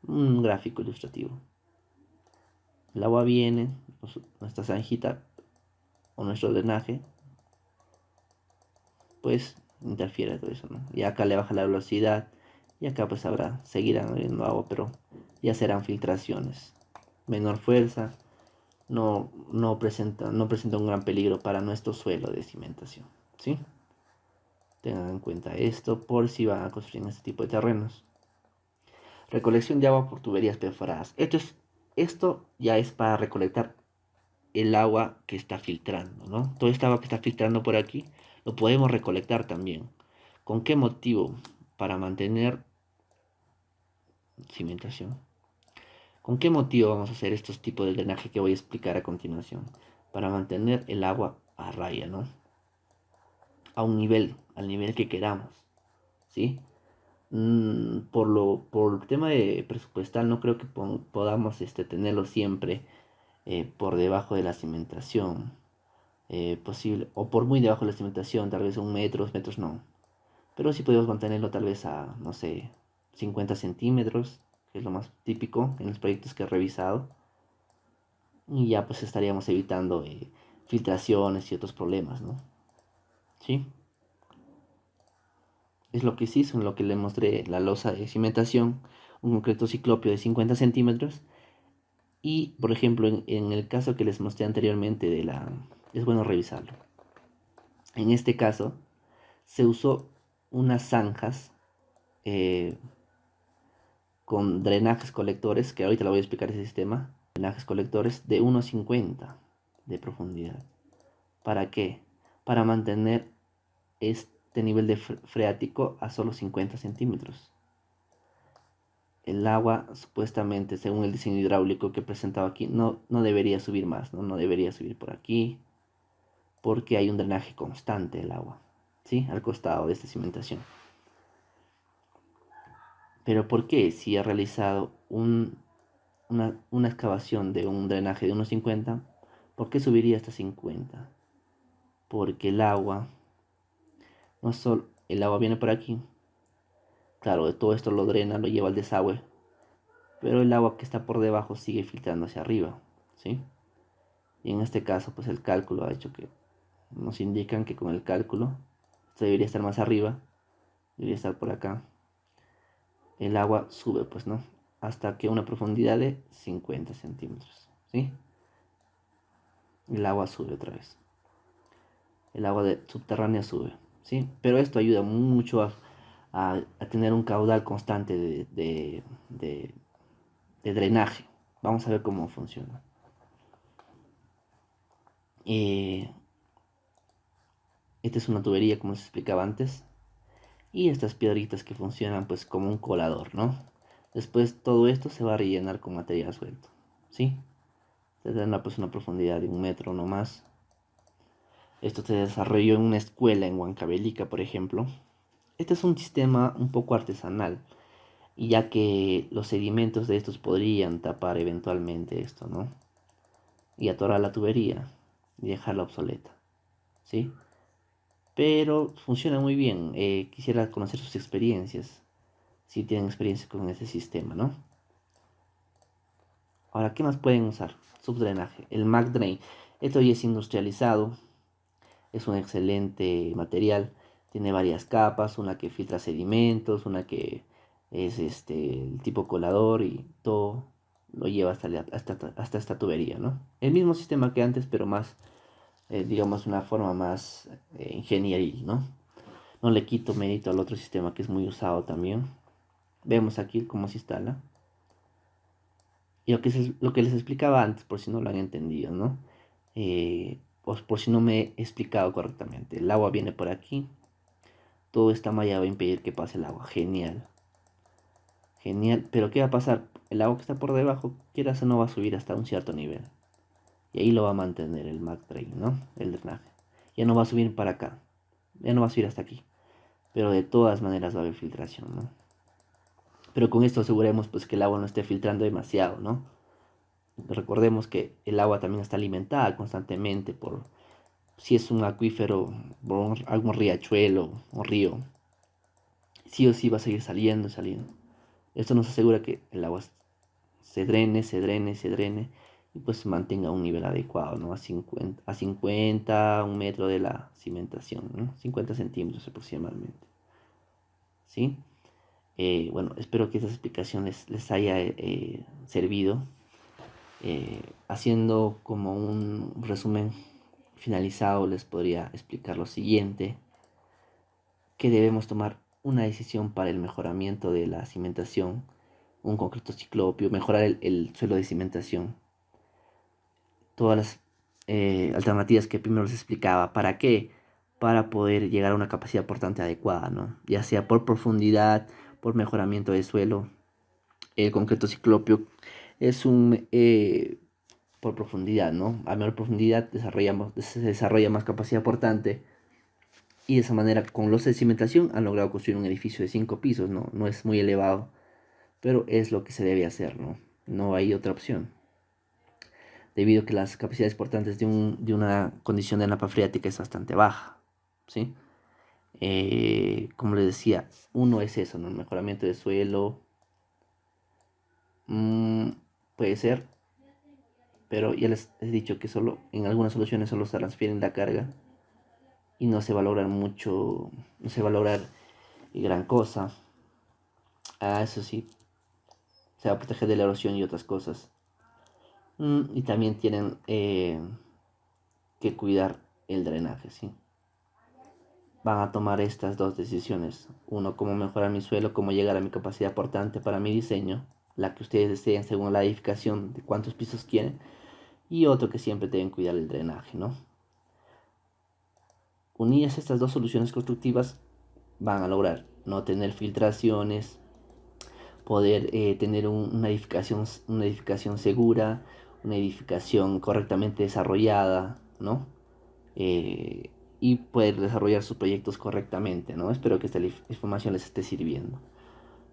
Un gráfico ilustrativo. El agua viene, nuestra zanjita o nuestro drenaje, pues interfiere todo eso, ¿no? Y acá le baja la velocidad y acá pues seguirán habiendo agua, pero ya serán filtraciones. Menor fuerza, no presenta un gran peligro para nuestro suelo de cimentación, ¿sí? Tengan en cuenta esto por si van a construir en este tipo de terrenos. Recolección de agua por tuberías perforadas. Esto ya es para recolectar el agua que está filtrando, ¿no? Todo esta agua que está filtrando por aquí lo podemos recolectar también. ¿Con qué motivo? Para mantener cimentación. ¿Con qué motivo vamos a hacer estos tipos de drenaje que voy a explicar a continuación? Para mantener el agua a raya, ¿no? Al nivel que queramos, ¿sí? Por el tema de presupuestal no creo que podamos tenerlo siempre por debajo de la cimentación posible, o por muy debajo de la cimentación, tal vez 1 metro, 2 metros no, pero sí podemos mantenerlo tal vez a, no sé, 50 centímetros, que es lo más típico en los proyectos que he revisado, y ya pues estaríamos evitando filtraciones y otros problemas, ¿no? ¿Sí? Es lo que se hizo, en lo que le mostré la losa de cimentación, un concreto ciclopio de 50 centímetros. Y, por ejemplo, en el caso que les mostré anteriormente es bueno revisarlo. En este caso, se usó unas zanjas eh, con drenajes colectores, que ahorita le voy a explicar ese sistema, drenajes colectores de 1,50 de profundidad. ¿Para qué? Para mantener este nivel de freático a solo 50 centímetros. El agua, supuestamente, según el diseño hidráulico que he presentado aquí, no debería subir más, ¿no? No debería subir por aquí, porque hay un drenaje constante del agua, ¿sí? Al costado de esta cimentación. Pero ¿por qué? Si he realizado una excavación de un drenaje de unos 50, ¿por qué subiría hasta 50? Porque el agua, no solo, el agua viene por aquí, claro, todo esto lo drena, lo lleva al desagüe, pero el agua que está por debajo sigue filtrando hacia arriba, ¿sí? Y en este caso, pues el cálculo ha hecho que nos indican que con el cálculo, esto debería estar más arriba, debería estar por acá. El agua sube, pues, ¿no? Hasta que una profundidad de 50 centímetros, ¿sí? El agua sube otra vez. El agua subterránea sube, ¿sí? Pero esto ayuda mucho a tener un caudal constante de drenaje. Vamos a ver cómo funciona. Esta es una tubería, como les explicaba antes. Y estas piedritas que funcionan pues como un colador, ¿no? Después todo esto se va a rellenar con material suelto, ¿sí? Se tendrá pues una profundidad de 1 metro no más. Esto se desarrolló en una escuela en Huancavelica, por ejemplo. Este es un sistema un poco artesanal, y ya que los sedimentos de estos podrían tapar eventualmente esto, ¿no? Y atorar la tubería y dejarla obsoleta, ¿sí? Pero funciona muy bien. Quisiera conocer sus experiencias, si tienen experiencia con ese sistema, ¿no? Ahora, ¿qué más pueden usar? Subdrenaje, el McDrain. Esto ya es industrializado, es un excelente material, tiene varias capas, una que filtra sedimentos, una que es el tipo colador, y todo lo lleva hasta esta tubería, ¿no? El mismo sistema que antes, pero más, digamos, una forma más ingenieril, ¿no? No le quito mérito al otro sistema que es muy usado también. Vemos aquí cómo se instala. Y lo que les explicaba antes, por si no lo han entendido, ¿no? Pues por si no me he explicado correctamente. El agua viene por aquí. Todo esta malla va a impedir que pase el agua. Genial. Genial. Pero ¿qué va a pasar? El agua que está por debajo, quieras o no, va a subir hasta un cierto nivel. Y ahí lo va a mantener el McDrain, ¿no? El drenaje. Ya no va a subir para acá. Ya no va a subir hasta aquí. Pero de todas maneras va a haber filtración, ¿no? Pero con esto aseguremos pues que el agua no esté filtrando demasiado, ¿no? Recordemos que el agua también está alimentada constantemente por, si es un acuífero, por algún riachuelo o río, sí o sí va a seguir saliendo, saliendo. Esto nos asegura que el agua se drene, se drene, se drene, y pues mantenga un nivel adecuado, ¿no? A 50, 1 metro de la cimentación, ¿no? 50 centímetros aproximadamente, ¿sí? Bueno, espero que estas explicaciones les haya servido. Haciendo como un resumen finalizado, les podría explicar lo siguiente: que debemos tomar una decisión para el mejoramiento de la cimentación, un concreto ciclopio, mejorar el suelo de cimentación, todas las alternativas que primero les explicaba. ¿Para qué? Para poder llegar a una capacidad portante adecuada, ¿no? Ya sea por profundidad, por mejoramiento de suelo. El concreto ciclopio es por profundidad, ¿no? A menor profundidad se desarrolla más capacidad portante, y de esa manera, con los de cimentación, han logrado construir un edificio de 5 pisos, ¿no? No es muy elevado, pero es lo que se debe hacer, ¿no? No hay otra opción, debido a que las capacidades portantes de una condición de napa freática es bastante baja, ¿sí? Como les decía, uno es eso, ¿no? El mejoramiento de suelo, puede ser, pero ya les he dicho que solo en algunas soluciones solo se transfieren la carga y no se va a lograr mucho, no se va a lograr gran cosa. Eso sí, se va a proteger de la erosión y otras cosas. Y también tienen que cuidar el drenaje, ¿sí? Van a tomar estas dos decisiones: uno, cómo mejorar mi suelo, cómo llegar a mi capacidad portante para mi diseño, la que ustedes deseen según la edificación de cuántos pisos quieren; y otro, que siempre deben cuidar el drenaje, ¿no? unidas estas dos soluciones constructivas van a lograr no tener filtraciones, poder tener una edificación segura, una edificación correctamente desarrollada, ¿no? Y poder desarrollar sus proyectos correctamente, ¿no? Espero que esta información les esté sirviendo.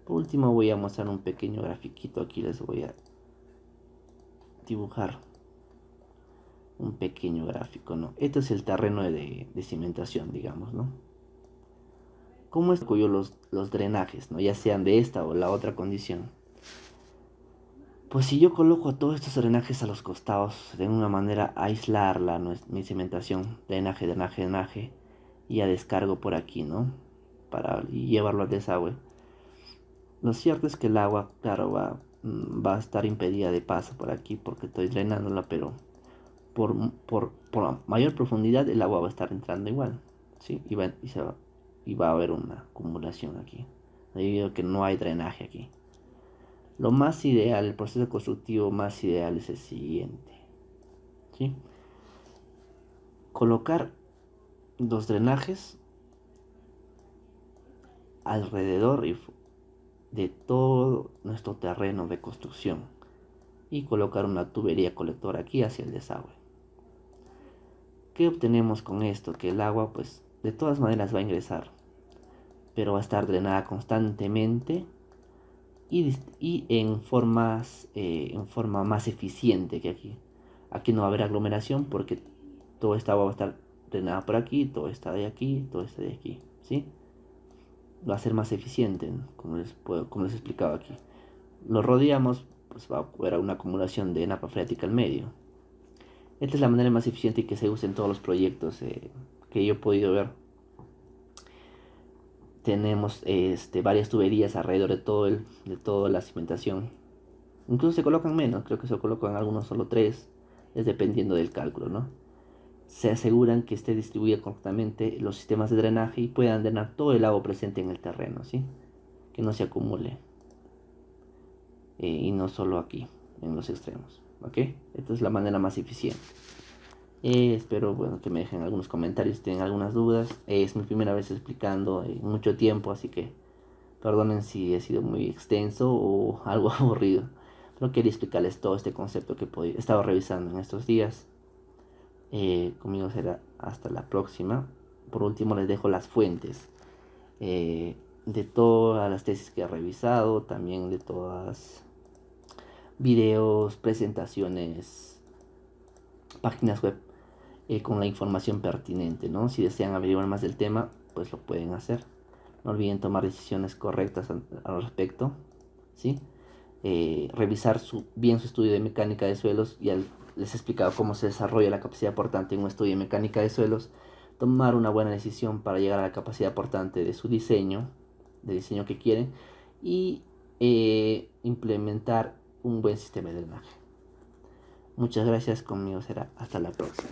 Por último voy a mostrar un pequeño grafiquito. Aquí les voy a dibujar un pequeño gráfico, ¿no? Este es el terreno de cimentación, digamos, ¿no? ¿Cómo es que yo los drenajes, ¿no? Ya sean de esta o la otra condición? Pues si yo coloco todos estos drenajes a los costados, de una manera a aislarla, ¿no? Mi cimentación, drenaje, drenaje, drenaje, y ya descargo por aquí, ¿no? Para llevarlo al desagüe. Lo cierto es que el agua, claro, va a estar impedida de paso por aquí porque estoy drenándola, pero por mayor profundidad el agua va a estar entrando igual, ¿sí? Y va a haber una acumulación aquí, debido a que no hay drenaje aquí. Lo más ideal, el proceso constructivo más ideal es el siguiente, ¿sí? Colocar los drenajes alrededor de todo nuestro terreno de construcción y colocar una tubería colectora aquí hacia el desagüe. ¿Qué obtenemos con esto? Que el agua pues de todas maneras va a ingresar, pero va a estar drenada constantemente y en forma más eficiente que aquí. Aquí no va a haber aglomeración porque toda esta agua va a estar drenada por aquí, todo está de aquí, todo está de aquí, ¿sí? Va a ser más eficiente, como les he explicado aquí. Lo rodeamos, pues va a haber una acumulación de napa freática al medio. Esta es la manera más eficiente y que se usa en todos los proyectos que yo he podido ver. Tenemos varias tuberías alrededor de toda la cimentación. Incluso se colocan menos, creo que se colocan algunos solo 3, es dependiendo del cálculo, ¿no? Se aseguran que esté distribuida correctamente los sistemas de drenaje y puedan drenar todo el agua presente en el terreno, ¿sí? Que no se acumule. Y no solo aquí, en los extremos, ¿ok? Esta es la manera más eficiente. Espero, bueno, que me dejen algunos comentarios si tienen algunas dudas. Es mi primera vez explicando en mucho tiempo, así que perdonen si he sido muy extenso o algo aburrido. Pero quería explicarles todo este concepto que he estado revisando en estos días. Conmigo será hasta la próxima. Por último les dejo las fuentes de todas las tesis que he revisado, también de todas videos, presentaciones, páginas web con la información pertinente, ¿no? Si desean averiguar más del tema, pues lo pueden hacer. No olviden tomar decisiones correctas al respecto, ¿sí? Revisar bien su estudio de mecánica de suelos. Ya les he explicado cómo se desarrolla la capacidad portante en un estudio de mecánica de suelos. Tomar una buena decisión para llegar a la capacidad portante de su diseño, del diseño que quieren, y implementar un buen sistema de drenaje. Muchas gracias, conmigo será hasta la próxima.